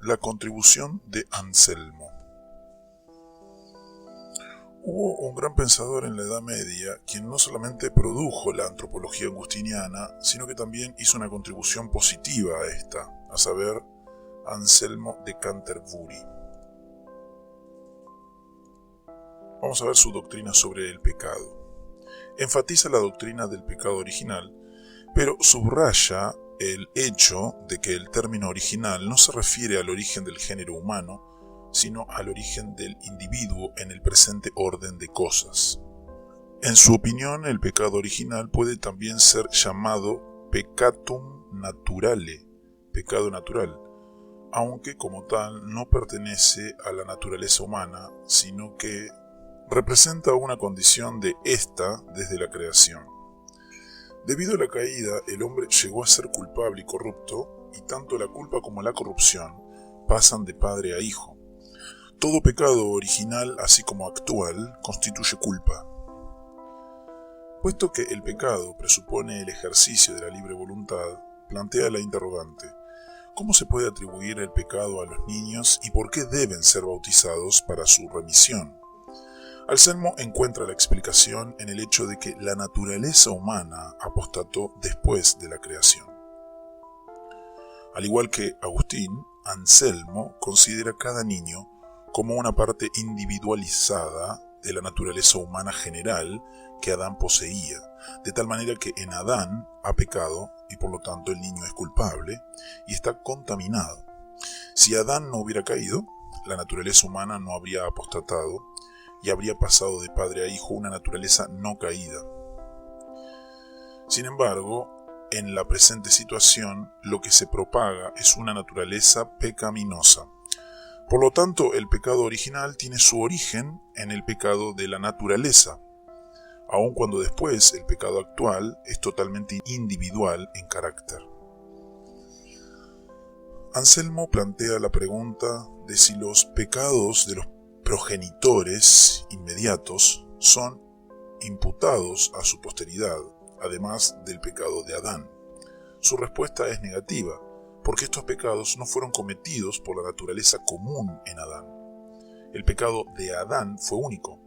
La contribución de Anselmo. Hubo un gran pensador en la Edad Media quien no solamente produjo la antropología agustiniana, sino que también hizo una contribución positiva a esta, a saber, Anselmo de Canterbury. Vamos a ver su doctrina sobre el pecado. Enfatiza la doctrina del pecado original, pero subraya el hecho de que el término original no se refiere al origen del género humano, sino al origen del individuo en el presente orden de cosas. En su opinión, el pecado original puede también ser llamado peccatum naturale, pecado natural, aunque como tal no pertenece a la naturaleza humana, sino que representa una condición de ésta desde la creación. Debido a la caída, el hombre llegó a ser culpable y corrupto, y tanto la culpa como la corrupción pasan de padre a hijo. Todo pecado original, así como actual, constituye culpa. Puesto que el pecado presupone el ejercicio de la libre voluntad, plantea la interrogante: ¿cómo se puede atribuir el pecado a los niños y por qué deben ser bautizados para su remisión? Anselmo encuentra la explicación en el hecho de que la naturaleza humana apostató después de la creación. Al igual que Agustín, Anselmo considera cada niño como una parte individualizada de la naturaleza humana general que Adán poseía, de tal manera que en Adán ha pecado y por lo tanto el niño es culpable y está contaminado. Si Adán no hubiera caído, la naturaleza humana no habría apostatado y habría pasado de padre a hijo una naturaleza no caída. Sin embargo, en la presente situación, lo que se propaga es una naturaleza pecaminosa. Por lo tanto, el pecado original tiene su origen en el pecado de la naturaleza, aun cuando después el pecado actual es totalmente individual en carácter. Anselmo plantea la pregunta de si los pecados de los progenitores inmediatos son imputados a su posteridad, además del pecado de Adán. Su respuesta es negativa, porque estos pecados no fueron cometidos por la naturaleza común en Adán. El pecado de Adán fue único.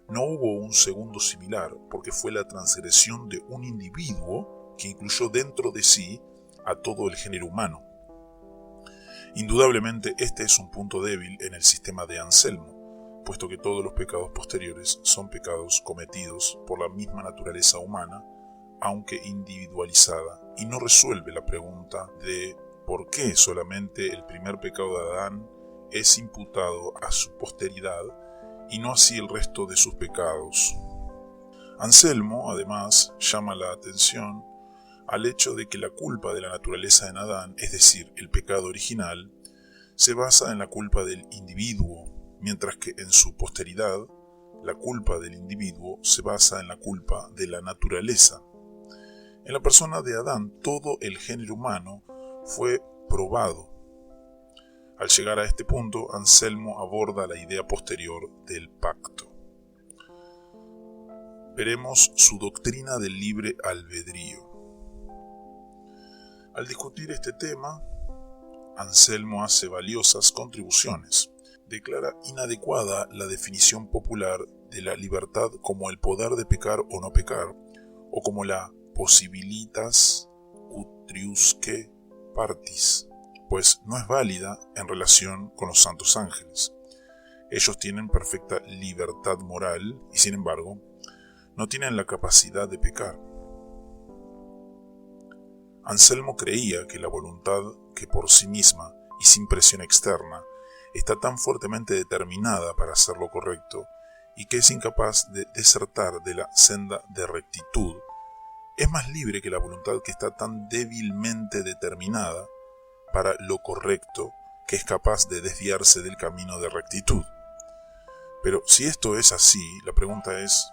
No hubo un segundo similar, porque fue la transgresión de un individuo que incluyó dentro de sí a todo el género humano. Indudablemente este es un punto débil en el sistema de Anselmo, puesto que todos los pecados posteriores son pecados cometidos por la misma naturaleza humana, aunque individualizada, y no resuelve la pregunta de por qué solamente el primer pecado de Adán es imputado a su posteridad y no así el resto de sus pecados. Anselmo, además, llama la atención al hecho de que la culpa de la naturaleza en Adán, es decir, el pecado original, se basa en la culpa del individuo, mientras que en su posteridad, la culpa del individuo se basa en la culpa de la naturaleza. En la persona de Adán, todo el género humano fue probado. Al llegar a este punto, Anselmo aborda la idea posterior del pacto. Veremos su doctrina del libre albedrío. Al discutir este tema, Anselmo hace valiosas contribuciones. Declara inadecuada la definición popular de la libertad como el poder de pecar o no pecar, o como la possibilitas utriusque partis, pues no es válida en relación con los santos ángeles. Ellos tienen perfecta libertad moral y, sin embargo, no tienen la capacidad de pecar. Anselmo creía que la voluntad, que por sí misma y sin presión externa, está tan fuertemente determinada para hacer lo correcto y que es incapaz de desertar de la senda de rectitud, es más libre que la voluntad que está tan débilmente determinada para lo correcto que es capaz de desviarse del camino de rectitud. Pero si esto es así, la pregunta es: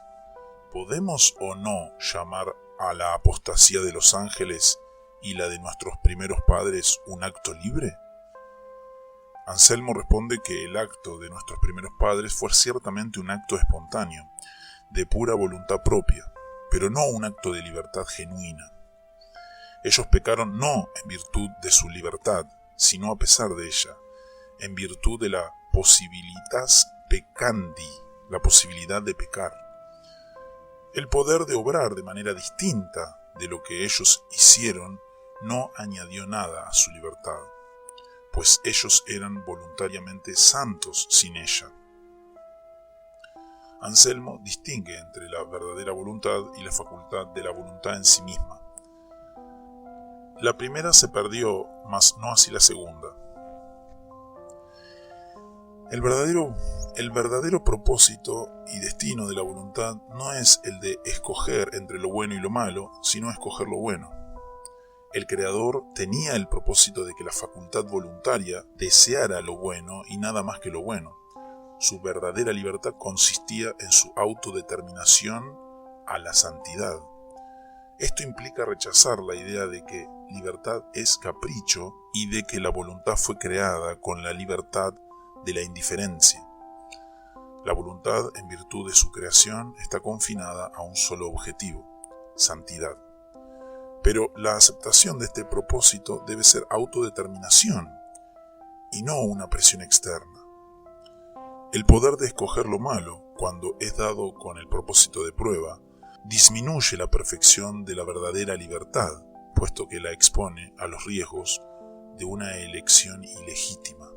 ¿podemos o no llamar a la apostasía de los ángeles y la de nuestros primeros padres un acto libre? Anselmo responde que el acto de nuestros primeros padres fue ciertamente un acto espontáneo, de pura voluntad propia, pero no un acto de libertad genuina. Ellos pecaron no en virtud de su libertad, sino a pesar de ella, en virtud de la possibilitas peccandi, la posibilidad de pecar. El poder de obrar de manera distinta de lo que ellos hicieron no añadió nada a su libertad, pues ellos eran voluntariamente santos sin ella. Anselmo distingue entre la verdadera voluntad y la facultad de la voluntad en sí misma. La primera se perdió, mas no así la segunda. El verdadero propósito y destino de la voluntad no es el de escoger entre lo bueno y lo malo, sino escoger lo bueno. El Creador tenía el propósito de que la facultad voluntaria deseara lo bueno y nada más que lo bueno. Su verdadera libertad consistía en su autodeterminación a la santidad. Esto implica rechazar la idea de que libertad es capricho y de que la voluntad fue creada con la libertad de la indiferencia. La voluntad, en virtud de su creación, está confinada a un solo objetivo: santidad. Pero la aceptación de este propósito debe ser autodeterminación y no una presión externa. El poder de escoger lo malo, cuando es dado con el propósito de prueba, disminuye la perfección de la verdadera libertad, puesto que la expone a los riesgos de una elección ilegítima.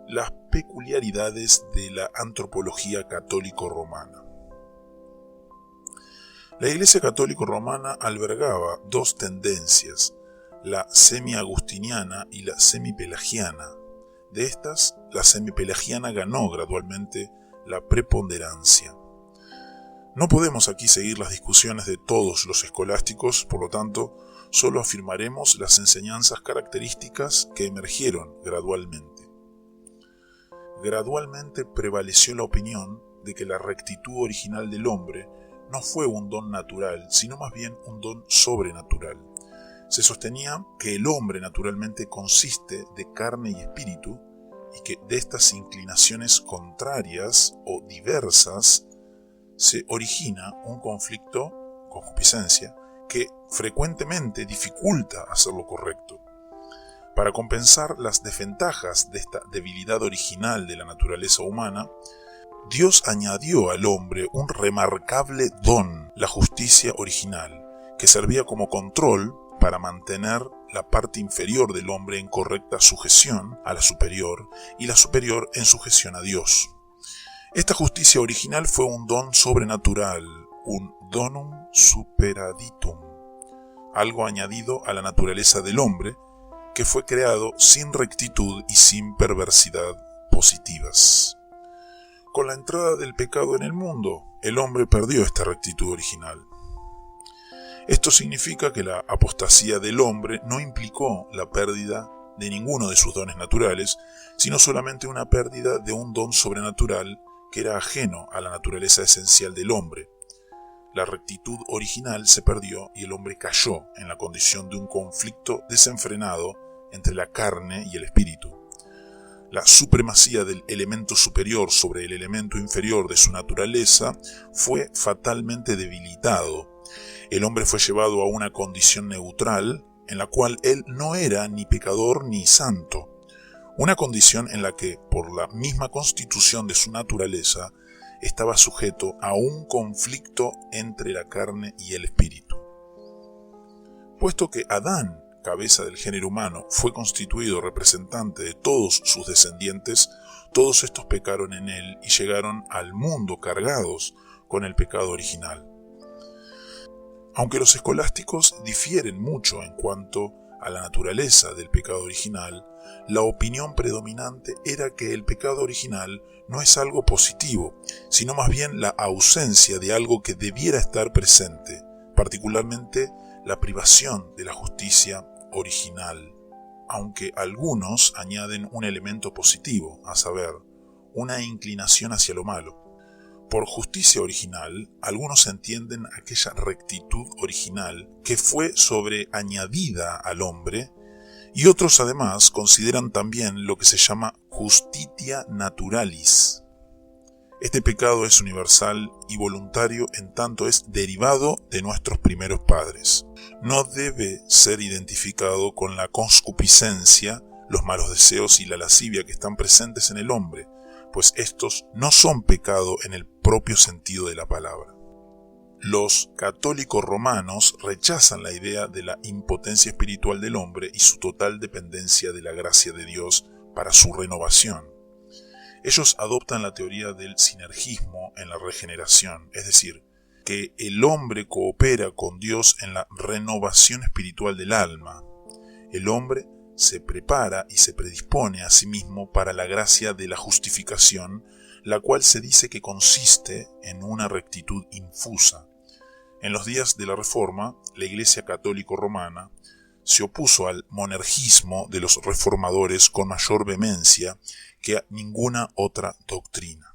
Las peculiaridades de la antropología católico-romana. La Iglesia católico-romana albergaba dos tendencias, la semi-agustiniana y la semi-pelagiana. De estas, la semi-pelagiana ganó gradualmente la preponderancia. No podemos aquí seguir las discusiones de todos los escolásticos, por lo tanto, solo afirmaremos las enseñanzas características que emergieron gradualmente. Gradualmente prevaleció la opinión de que la rectitud original del hombre no fue un don natural, sino más bien un don sobrenatural. Se sostenía que el hombre naturalmente consiste de carne y espíritu, y que de estas inclinaciones contrarias o diversas se origina un conflicto, concupiscencia, que frecuentemente dificulta hacer lo correcto. Para compensar las desventajas de esta debilidad original de la naturaleza humana, Dios añadió al hombre un remarcable don, la justicia original, que servía como control para mantener la parte inferior del hombre en correcta sujeción a la superior y la superior en sujeción a Dios. Esta justicia original fue un don sobrenatural, un donum superaditum, algo añadido a la naturaleza del hombre, que fue creado sin rectitud y sin perversidad positivas. Con la entrada del pecado en el mundo, el hombre perdió esta rectitud original. Esto significa que la apostasía del hombre no implicó la pérdida de ninguno de sus dones naturales, sino solamente una pérdida de un don sobrenatural que era ajeno a la naturaleza esencial del hombre. La rectitud original se perdió y el hombre cayó en la condición de un conflicto desenfrenado entre la carne y el espíritu. La supremacía del elemento superior sobre el elemento inferior de su naturaleza fue fatalmente debilitado. El hombre fue llevado a una condición neutral en la cual él no era ni pecador ni santo. Una condición en la que, por la misma constitución de su naturaleza, estaba sujeto a un conflicto entre la carne y el espíritu. Puesto que Adán, cabeza del género humano, fue constituido representante de todos sus descendientes, todos estos pecaron en él y llegaron al mundo cargados con el pecado original. Aunque los escolásticos difieren mucho en cuanto a la naturaleza del pecado original, la opinión predominante era que el pecado original no es algo positivo, sino más bien la ausencia de algo que debiera estar presente, particularmente la privación de la justicia original, aunque algunos añaden un elemento positivo, a saber, una inclinación hacia lo malo. Por justicia original, algunos entienden aquella rectitud original que fue sobreañadida al hombre, y otros además consideran también lo que se llama justitia naturalis. Este pecado es universal y voluntario en tanto es derivado de nuestros primeros padres. No debe ser identificado con la concupiscencia, los malos deseos y la lascivia que están presentes en el hombre, pues estos no son pecado en el propio sentido de la palabra. Los católicos romanos rechazan la idea de la impotencia espiritual del hombre y su total dependencia de la gracia de Dios para su renovación. Ellos adoptan la teoría del sinergismo en la regeneración, es decir, que el hombre coopera con Dios en la renovación espiritual del alma. El hombre se prepara y se predispone a sí mismo para la gracia de la justificación, la cual se dice que consiste en una rectitud infusa. En los días de la Reforma, la Iglesia Católica Romana se opuso al monergismo de los reformadores con mayor vehemencia que a ninguna otra doctrina.